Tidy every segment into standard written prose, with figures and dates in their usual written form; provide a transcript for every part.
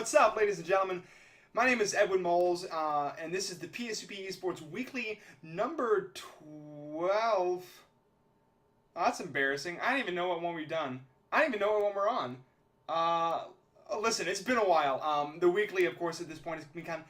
What's up, ladies and gentlemen? My name is Edwin Moles, and this is the PSUP eSports Weekly number 12. Oh, that's embarrassing. I don't even know what one we've done. I don't even know what one we're on. Listen, it's been a while. The Weekly, of course, at this point has become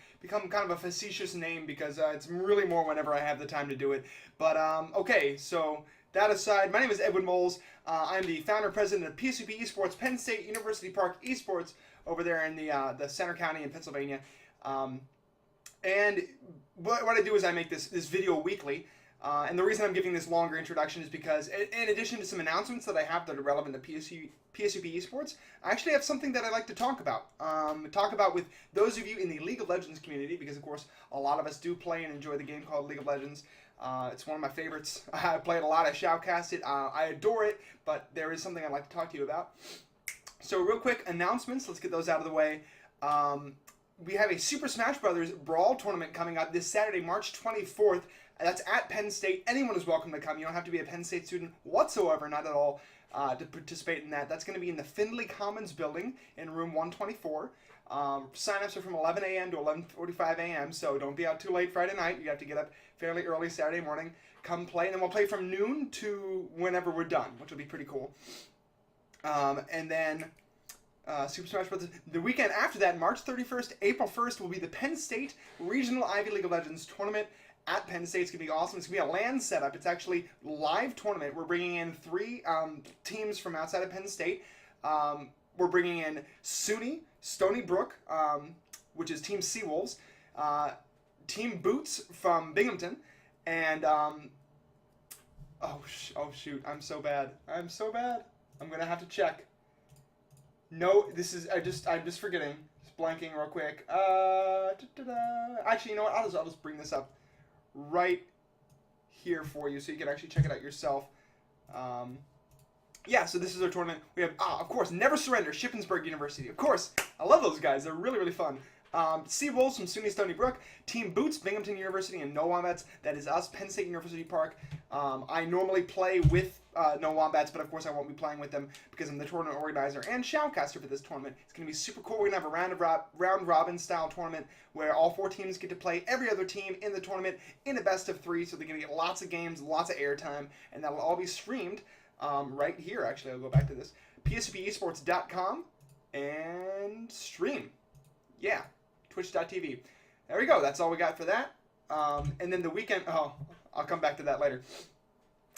kind of a facetious name because it's really more whenever I have the time to do it. But, okay, so that aside, my name is Edwin Moles. I'm the founder and president of PSUP eSports, Penn State University Park eSports, over there in the Center County in Pennsylvania. And what I do is I make this video weekly. And the reason I'm giving this longer introduction is because in addition to some announcements that I have that are relevant to PSUP eSports, I actually have something that I'd like to talk about. With those of you in the League of Legends community, because of course a lot of us do play and enjoy the game called League of Legends. It's one of my favorites. I play it a lot. I shoutcast it. I adore it, but there is something I'd like to talk to you about. So real quick, announcements. Let's get those out of the way. We have a Super Smash Bros. Brawl tournament coming up this Saturday, March 24th. That's at Penn State. Anyone is welcome to come. You don't have to be a Penn State student whatsoever, not at all, to participate in that. That's going to be in the Findlay Commons building in room 124. Sign-ups are from 11 a.m. to 11:45 a.m., so don't be out too late Friday night. You have to get up fairly early Saturday morning. Come play, and then we'll play from noon to whenever we're done, which will be pretty cool. And then Super Smash Bros. The weekend after that, March 31st, April 1st, will be the Penn State Regional Ivy League of Legends tournament at Penn State. It's going to be awesome. It's going to be a LAN setup. It's actually a live tournament. We're bringing in 3 teams from outside of Penn State. We're bringing in SUNY, Stony Brook, which is Team Seawolves, Team Boots from Binghamton, and oh shoot, I'm so bad. I'm gonna have to check. No, this is I'm just forgetting. Just blanking real quick. Actually, you know what? I'll just bring this up right here for you so you can actually check it out yourself. Yeah, so this is our tournament. We have, of course, Never Surrender, Shippensburg University. Of course, I love those guys. They're really, really fun. Seawolves from SUNY Stony Brook, Team Boots, Binghamton University, and No Wombats. That is us, Penn State University Park. I normally play with No Wombats, but of course I won't be playing with them because I'm the tournament organizer and shoutcaster for this tournament. It's going to be super cool. We're going to have a round-robin style tournament where all 4 teams get to play every other team in the tournament in a best of 3, so they're going to get lots of games, lots of airtime, and that will all be streamed right here. Actually, I'll go back to this. PSUPesports.com and stream. Yeah. Twitch.tv. There we go. That's all we got for that. And then the weekend... Oh, I'll come back to that later.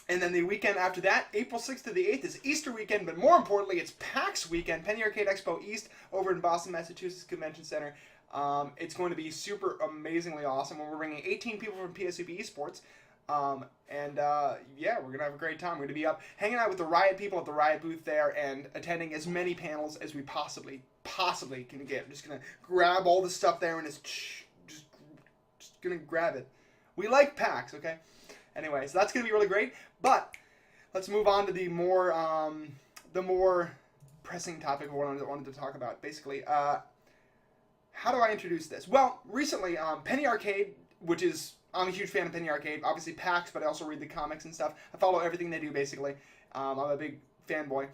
And then the weekend after that, April 6th to the 8th, is Easter weekend, but more importantly, it's PAX weekend, Penny Arcade Expo East, over in Boston, Massachusetts Convention Center. It's going to be super amazingly awesome. We're bringing 18 people from PSUP eSports. Yeah, we're going to have a great time. We're going to be up hanging out with the Riot people at the Riot booth there and attending as many panels as we possibly can get. I'm just going to grab all the stuff there and just going to grab it. We like PAX, okay? Anyway, so that's going to be really great. But let's move on to the more pressing topic of what I wanted to talk about. Basically, how do I introduce this? Well, recently, Penny Arcade, which is... I'm a huge fan of Penny Arcade. Obviously PAX, but I also read the comics and stuff. I follow everything they do, basically. I'm a big fanboy.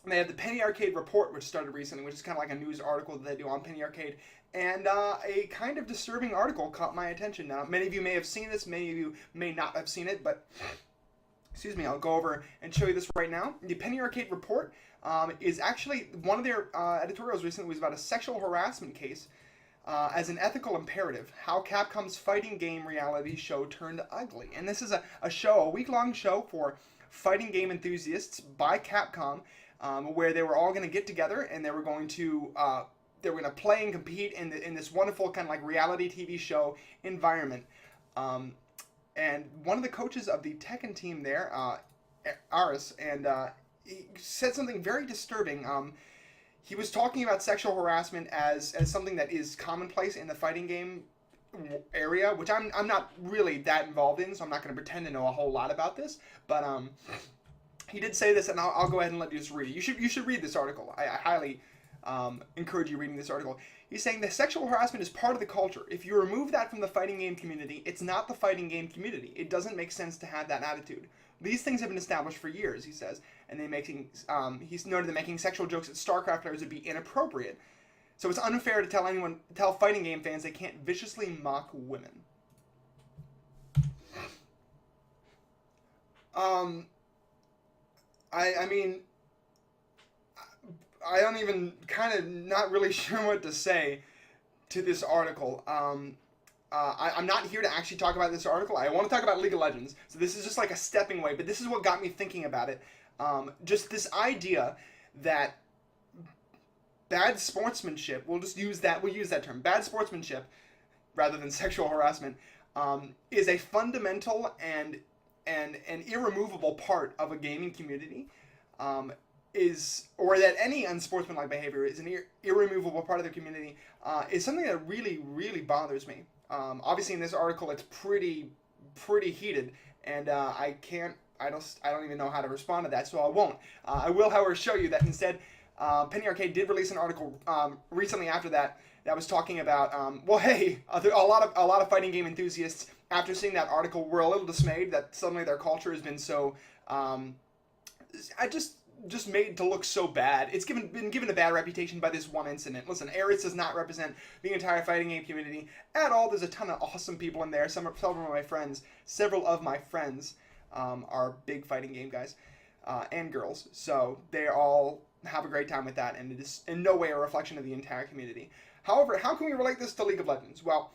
And they have the Penny Arcade Report, which started recently, which is kind of like a news article that they do on Penny Arcade. And a kind of disturbing article caught my attention. Now, many of you may have seen this. Many of you may not have seen it, but... Excuse me, I'll go over and show you this right now. The Penny Arcade Report is actually... One of their editorials recently was about a sexual harassment case. As an ethical imperative, how Capcom's fighting game reality show turned ugly. And this is a week-long show for fighting game enthusiasts by Capcom, where they were all going to get together and they were going to play and compete in this wonderful kind of like reality TV show environment. And one of the coaches of the Tekken team there, Aris, and he said something very disturbing. He was talking about sexual harassment as something that is commonplace in the fighting game area, which I'm not really that involved in, so I'm not going to pretend to know a whole lot about this. But he did say this, and I'll go ahead and let you just read it. You should read this article. I highly encourage you reading this article. He's saying that sexual harassment is part of the culture. If you remove that from the fighting game community, it's not the fighting game community. It doesn't make sense to have that attitude. These things have been established for years, he says, and he's noted that making sexual jokes at StarCraft players would be inappropriate. So it's unfair to tell fighting game fans they can't viciously mock women. I mean, I don't even kind of not really sure what to say to this article. I'm not here to actually talk about this article. I want to talk about League of Legends. So this is just like a stepping way, but this is what got me thinking about it. Just this idea that bad sportsmanship, we'll use that term, bad sportsmanship, rather than sexual harassment, is a fundamental and an irremovable part of a gaming community. Or that any unsportsmanlike behavior is an irremovable part of the community, is something that really, really bothers me. Obviously, in this article, it's pretty heated, and I don't even know how to respond to that, so I won't. I will, however, show you that instead, Penny Arcade did release an article recently after that was talking about, well, hey, a lot of fighting game enthusiasts, after seeing that article, were a little dismayed that suddenly their culture has been so, just made to look so bad. It's been given a bad reputation by this one incident. Listen, Ares does not represent the entire fighting game community at all. There's a ton of awesome people in there. Several of my friends are big fighting game guys and girls, so they all have a great time with that, and it is in no way a reflection of the entire community. However, how can we relate this to League of Legends? Well,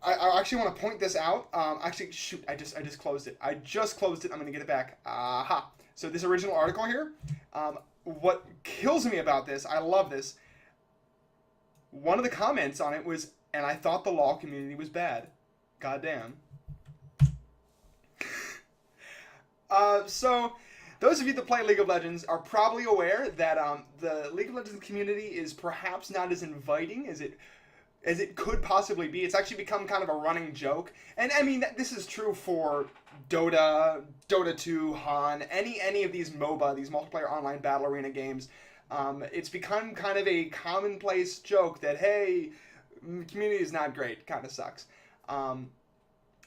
I actually want to point this out. Actually, shoot, I just closed it. I just closed it. I'm going to get it back. Aha. So this original article here, what kills me about this, I love this, one of the comments on it was, and I thought the LoL community was bad. Goddamn. So, those of you that play League of Legends are probably aware that the League of Legends community is perhaps not as inviting as it could possibly be. It's actually become kind of a running joke. And I mean, this is true for Dota 2, Han, any of these MOBA, these multiplayer online battle arena games. It's become kind of a commonplace joke that, hey, the community is not great, kind of sucks.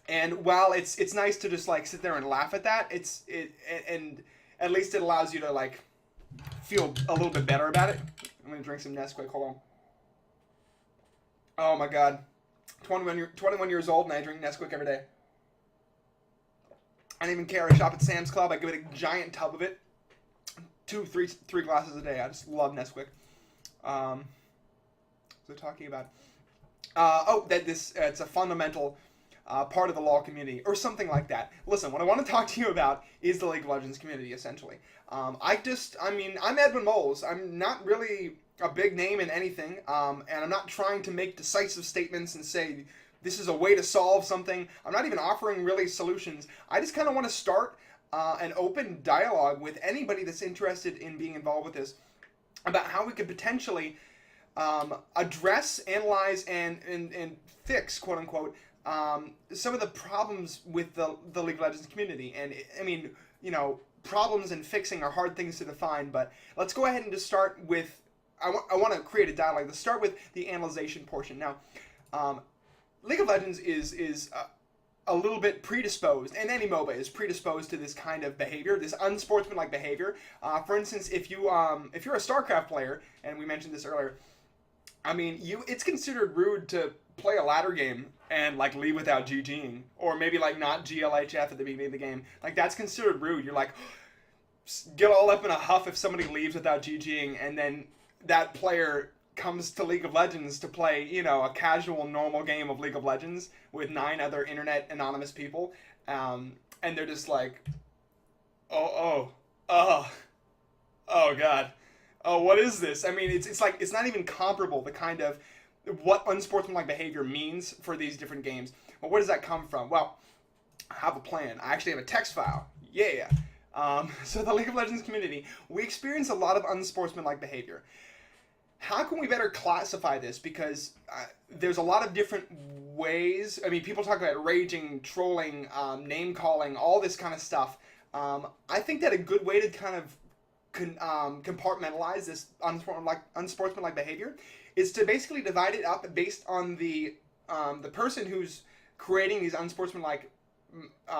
And while it's nice to just like sit there and laugh at that, and at least it allows you to like feel a little bit better about it. I'm gonna drink some Nesquik. Hold on. Oh my God, 21 years old and I drink Nesquik every day. I don't even care. I shop at Sam's Club. I give it a giant tub of it, 3 glasses a day. I just love Nesquik. So talking about, it's a fundamental part of the LoL community, or something like that. Listen, what I want to talk to you about is the League of Legends community, essentially. I'm Edwin Moles. I'm not really a big name in anything, and I'm not trying to make decisive statements and say, this is a way to solve something. I'm not even offering really solutions. I just kind of want to start an open dialogue with anybody that's interested in being involved with this about how we could potentially address, analyze, and fix, quote unquote, some of the problems with the League of Legends community. And I mean, problems and fixing are hard things to define, but let's go ahead and just start with, I want to create a dialogue. Let's start with the analyzation portion. Now, League of Legends is a little bit predisposed, and any MOBA is predisposed to this kind of behavior, this unsportsmanlike behavior. For instance, if you're a StarCraft player, and we mentioned this earlier, I mean, it's considered rude to play a ladder game and like leave without GGing, or maybe like not GLHF at the beginning of the game. Like that's considered rude. You're like, get all up in a huff if somebody leaves without GGing, and then that player comes to League of Legends to play, a casual, normal game of League of Legends with 9 other internet anonymous people, and they're just like, oh God, oh, what is this? I mean, it's like, it's not even comparable, the kind of what unsportsmanlike behavior means for these different games. But where does that come from? Well, I have a plan. I actually have a text file. Yeah. So the League of Legends community, we experience a lot of unsportsmanlike behavior. How can we better classify this? Because there's a lot of different ways. I mean, people talk about raging, trolling, name-calling, all this kind of stuff. I think that a good way to kind of compartmentalize this unsportsmanlike behavior is to basically divide it up based on the person who's creating these unsportsmanlike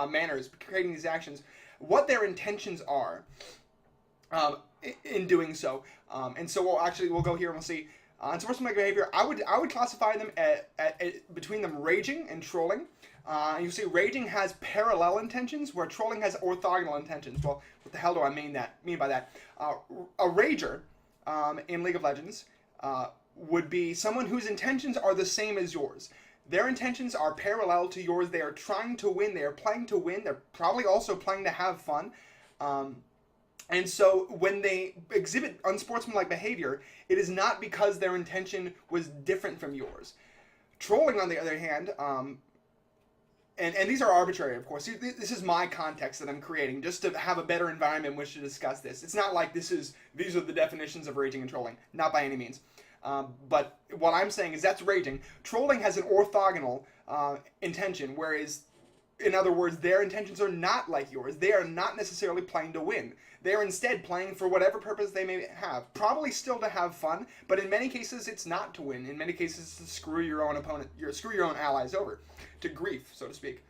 manners, creating these actions, what their intentions are. in doing so. And so we'll go here and we'll see. Unsportsmanlike behavior, I would classify them between them raging and trolling. And you see raging has parallel intentions where trolling has orthogonal intentions. Well, what the hell do I mean by that? A rager in League of Legends would be someone whose intentions are the same as yours. Their intentions are parallel to yours. They are trying to win. They are playing to win. They're probably also playing to have fun. And so when they exhibit unsportsmanlike behavior, it is not because their intention was different from yours. Trolling, on the other hand, and these are arbitrary, of course. This is my context that I'm creating just to have a better environment in which to discuss this. It's not like these are the definitions of raging and trolling. Not by any means. But what I'm saying is that's raging. Trolling has an orthogonal intention, whereas, in other words, their intentions are not like yours. They are not necessarily playing to win. They are instead playing for whatever purpose they may have. Probably still to have fun, but in many cases it's not to win. In many cases it's to screw your own opponent, screw your own allies over, to grief, so to speak.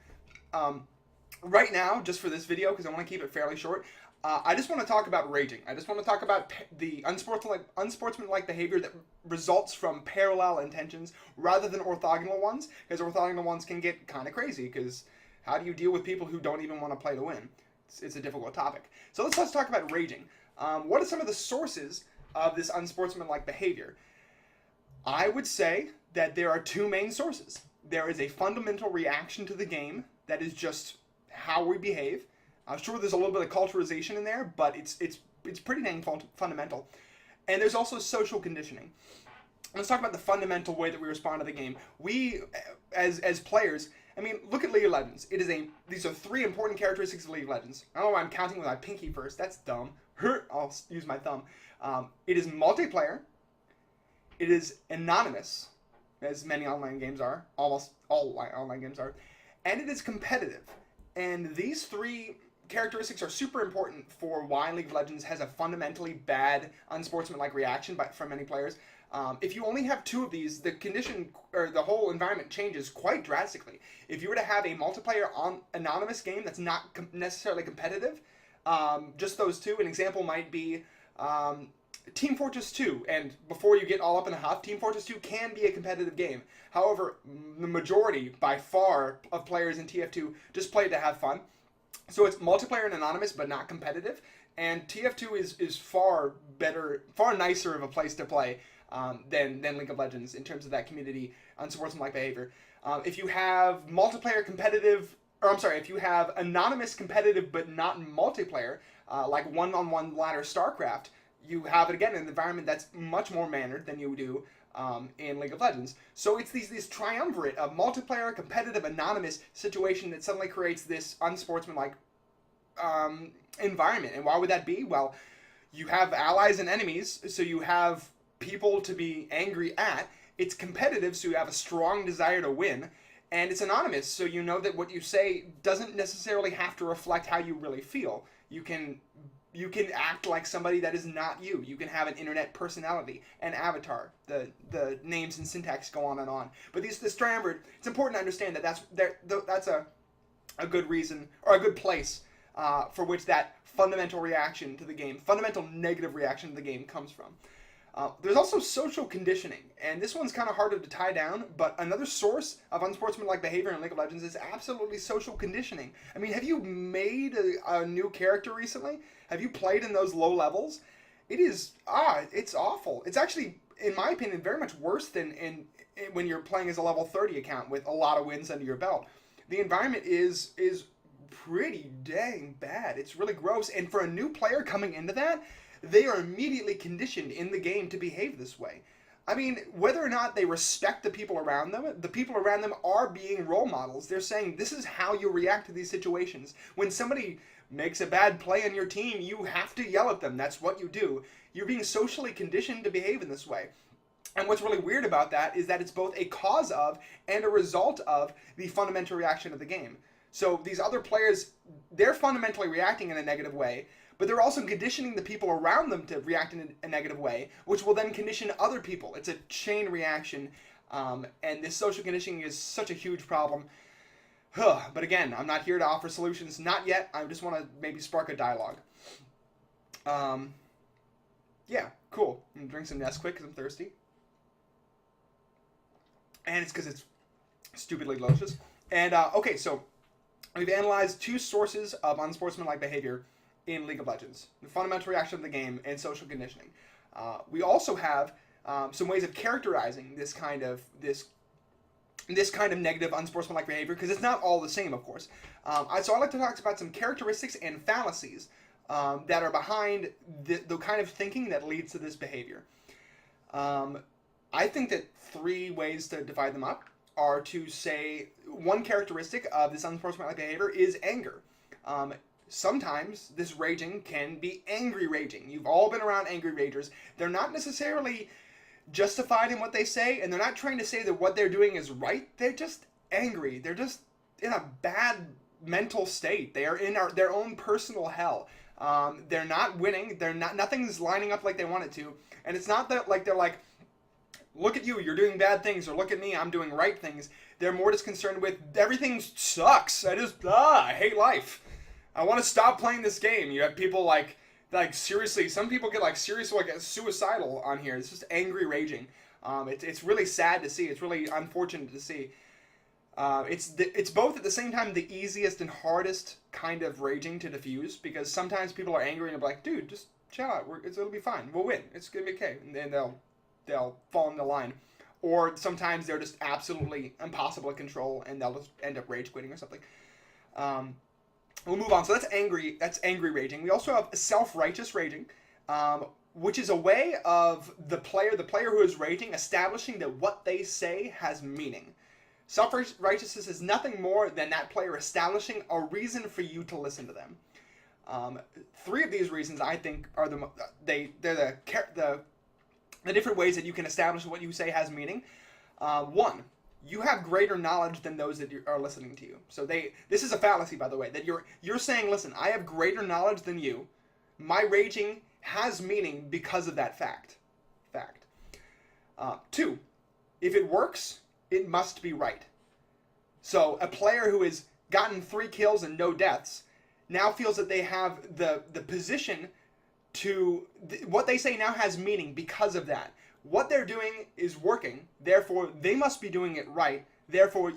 Right now, just for this video, because I want to keep it fairly short, I just want to talk about raging. I just want to talk about the unsportsmanlike behavior that results from parallel intentions rather than orthogonal ones, because orthogonal ones can get kind of crazy, because how do you deal with people who don't even want to play to win? It's a difficult topic. So let's talk about raging. What are some of the sources of this unsportsmanlike behavior? I would say that there are two main sources. There is a fundamental reaction to the game that is just how we behave. I'm sure there's a little bit of culturalization in there, but it's pretty dang fundamental. And there's also social conditioning. Let's talk about the fundamental way that we respond to the game. We, as players, I mean, look at League of Legends. These are three important characteristics of League of Legends. I don't know why I'm counting with my pinky first. That's dumb. I'll use my thumb. It is multiplayer. It is anonymous, as many online games are. Almost all online games are. And it is competitive. And these three characteristics are super important for why League of Legends has a fundamentally bad unsportsmanlike reaction from many players. If you only have two of these, the condition or the whole environment changes quite drastically. If you were to have a multiplayer anonymous game that's not necessarily competitive, just those two, an example might be Team Fortress 2. And before you get all up in a huff, Team Fortress 2 can be a competitive game. However, the majority, by far, of players in TF2 just play to have fun. So it's multiplayer and anonymous, but not competitive. And TF2 is far better, far nicer of a place to play than League of Legends in terms of that community unsportsmanlike behavior. If you have if you have anonymous competitive but not multiplayer, like one-on-one ladder StarCraft, you have it again in an environment that's much more mannered than you do in League of Legends. So it's these triumvirate of multiplayer, competitive, anonymous situation that suddenly creates this unsportsmanlike environment. And why would that be? Well, you have allies and enemies, so you have people to be angry at. It's competitive, so you have a strong desire to win. And it's anonymous, so you know that what you say doesn't necessarily have to reflect how you really feel. You can act like somebody that is not you. You can have an internet personality, an avatar. The names and syntax go on and on. But this triumvirate, it's important to understand that that's a good reason, or a good place for which that fundamental reaction to the game, fundamental negative reaction to the game comes from. There's also social conditioning, and this one's kind of harder to tie down, but another source of unsportsmanlike behavior in League of Legends is absolutely social conditioning. I mean, have you made a new character recently? Have you played in those low levels? It's awful. It's actually, in my opinion, very much worse than when you're playing as a level 30 account with a lot of wins under your belt. The environment is pretty dang bad. It's really gross, and for a new player coming into that, they are immediately conditioned in the game to behave this way. I mean, whether or not they respect the people around them, the people around them are being role models. They're saying, this is how you react to these situations. When somebody makes a bad play on your team, you have to yell at them. That's what you do. You're being socially conditioned to behave in this way. And what's really weird about that is that it's both a cause of and a result of the fundamental reaction of the game. So these other players, they're fundamentally reacting in a negative way, but they're also conditioning the people around them to react in a negative way, which will then condition other people. It's a chain reaction, and this social conditioning is such a huge problem. But again, I'm not here to offer solutions. Not yet. I just want to maybe spark a dialogue. Yeah, cool. I'm gonna drink some Nesquik because I'm thirsty. And it's because it's stupidly delicious. And, okay, so we've analyzed 2 sources of unsportsmanlike behavior in League of Legends: the fundamental reaction of the game and social conditioning. We also have some ways of characterizing this kind of negative unsportsmanlike behavior, because it's not all the same, of course. So I'd like to talk about some characteristics and fallacies that are behind the kind of thinking that leads to this behavior. I think that 3 ways to divide them up are to say one characteristic of this unsportsmanlike behavior is anger. Sometimes this raging can be angry raging. You've all been around angry ragers. They're not necessarily justified in what they say, and they're not trying to say that what they're doing is right. They're just angry. They're just in a bad mental state. They are in their own personal hell. They're not winning. Nothing's lining up like they want it to. And it's not that they're like, look at you, you're doing bad things, or look at me, I'm doing right things. They're more just concerned with, everything sucks. I hate life. I want to stop playing this game. You have people like seriously, some people get seriously suicidal on here. It's just angry raging. It's really sad to see. It's really unfortunate to see. It's both at the same time the easiest and hardest kind of raging to diffuse, because sometimes people are angry and they're like, dude, just chill out. It'll be fine. We'll win. It's gonna be okay. And then they'll fall in the line. Or sometimes they're just absolutely impossible to control and they'll just end up rage quitting or something. We'll move on. So that's angry raging. We also have self-righteous raging, which is a way of the player who is raging, establishing that what they say has meaning. Self-righteousness is nothing more than that player establishing a reason for you to listen to them. 3 of these reasons, I think, are they're the different ways that you can establish what you say has meaning. 1, you have greater knowledge than those that are listening to you. So this is a fallacy, by the way, that you're saying, listen, I have greater knowledge than you. My raging has meaning because of that fact. 2, if it works, it must be right. So a player who has gotten 3 kills and no deaths now feels that they have the position to what they say now has meaning because of that. What they're doing is working, therefore they must be doing it right, therefore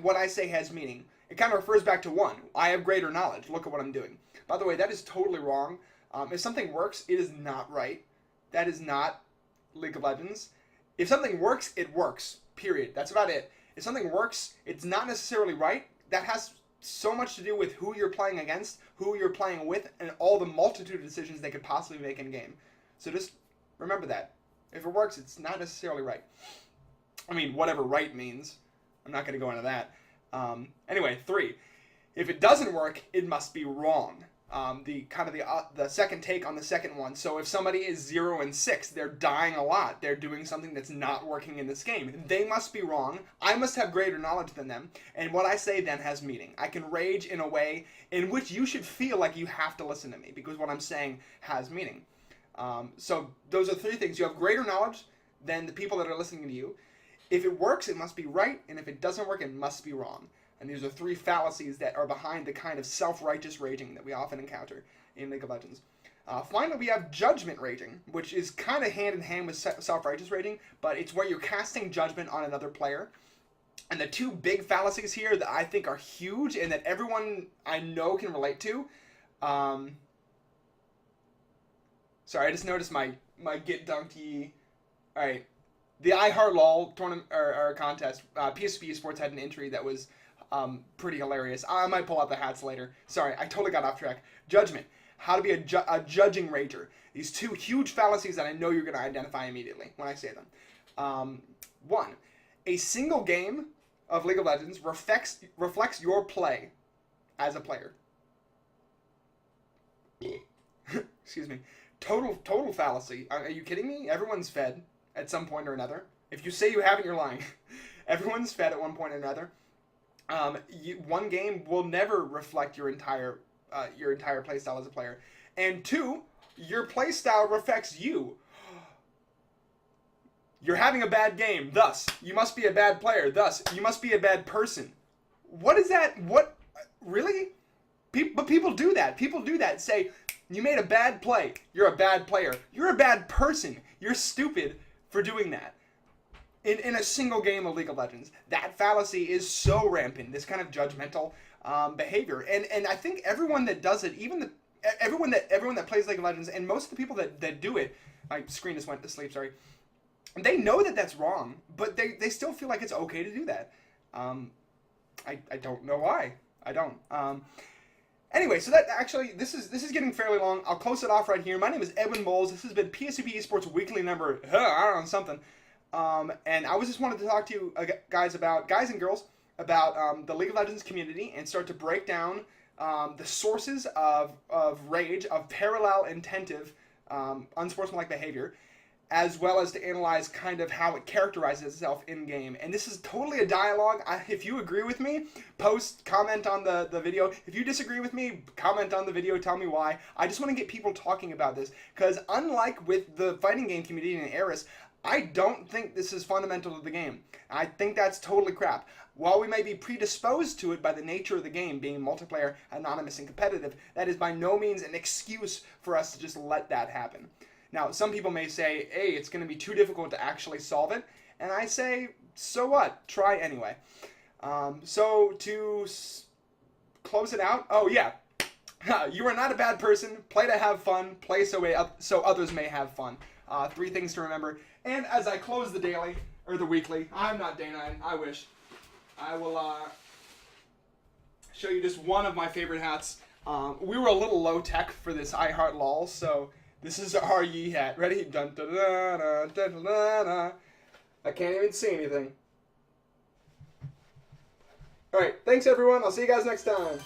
what I say has meaning. It kind of refers back to 1. I have greater knowledge. Look at what I'm doing. By the way, that is totally wrong. If something works, it is not right. That is not League of Legends. If something works, it works. Period. That's about it. If something works, it's not necessarily right. That has so much to do with who you're playing against, who you're playing with, and all the multitude of decisions they could possibly make in a game. So just remember that. If it works, it's not necessarily right. I mean, whatever right means. I'm not going to go into that. Anyway, 3. If it doesn't work, it must be wrong. The second take on the second one. So if somebody is 0 and 6, they're dying a lot. They're doing something that's not working in this game. They must be wrong. I must have greater knowledge than them. And what I say then has meaning. I can rage in a way in which you should feel like you have to listen to me, because what I'm saying has meaning. So those are 3 things. You have greater knowledge than the people that are listening to you. If it works, it must be right. And if it doesn't work, it must be wrong. And these are 3 fallacies that are behind the kind of self-righteous raging that we often encounter in League of Legends. Finally, we have judgment raging, which is kind of hand-in-hand with self-righteous raging, but it's where you're casting judgment on another player. And the 2 big fallacies here that I think are huge and that everyone I know can relate to. Sorry, I just noticed my Get Dunked Ye. Alright. The iHeartLol tournament or contest, PSUP eSports had an entry that was pretty hilarious. I might pull out the hats later. Sorry, I totally got off track. Judgment. How to be a judging rager. These 2 huge fallacies that I know you're going to identify immediately when I say them. 1. A single game of League of Legends reflects your play as a player. Excuse me. Total fallacy. Are you kidding me? Everyone's fed at some point or another. If you say you haven't, you're lying. Everyone's fed at one point or another. One game will never reflect your entire playstyle as a player. And 2, your playstyle reflects you. You're having a bad game, thus you must be a bad player, thus you must be a bad person. What is that? What? Really? But people do that. People do that. Say, You made a bad play. You're a bad player. You're a bad person. You're stupid for doing that. In a single game of League of Legends. That fallacy is so rampant, this kind of judgmental behavior. And I think everyone that does it, everyone that plays League of Legends, and most of the people that do it, my screen just went to sleep, sorry. They know that that's wrong, but they still feel like it's okay to do that. I don't know why. I don't. Anyway, so that actually, this is getting fairly long. I'll close it off right here. My name is Edwin Moles. This has been PSUP Esports Weekly number, I don't know, something. And I was just wanted to talk to you guys and girls, about the League of Legends community and start to break down the sources of rage, of parallel intentive, unsportsmanlike behavior, as well as to analyze kind of how it characterizes itself in-game. And this is totally a dialogue. If you agree with me, comment on the video. If you disagree with me, comment on the video, tell me why. I just want to get people talking about this, because unlike with the fighting game community in Eris, I don't think this is fundamental to the game. I think that's totally crap. While we may be predisposed to it by the nature of the game being multiplayer, anonymous, and competitive, that is by no means an excuse for us to just let that happen. Now, some people may say, hey, it's going to be too difficult to actually solve it. And I say, so what? Try anyway. So to close it out, oh yeah, you are not a bad person. Play to have fun. Play so others may have fun. 3 things to remember. And as I close the daily, or the weekly, I'm not day 9, I wish. I will show you just one of my favorite hats. We were a little low tech for this I Heart LOL, so this is our Yee hat. Ready? Dun, dun, dun, dun, dun, dun, dun. I can't even see anything. Alright, thanks everyone. I'll see you guys next time.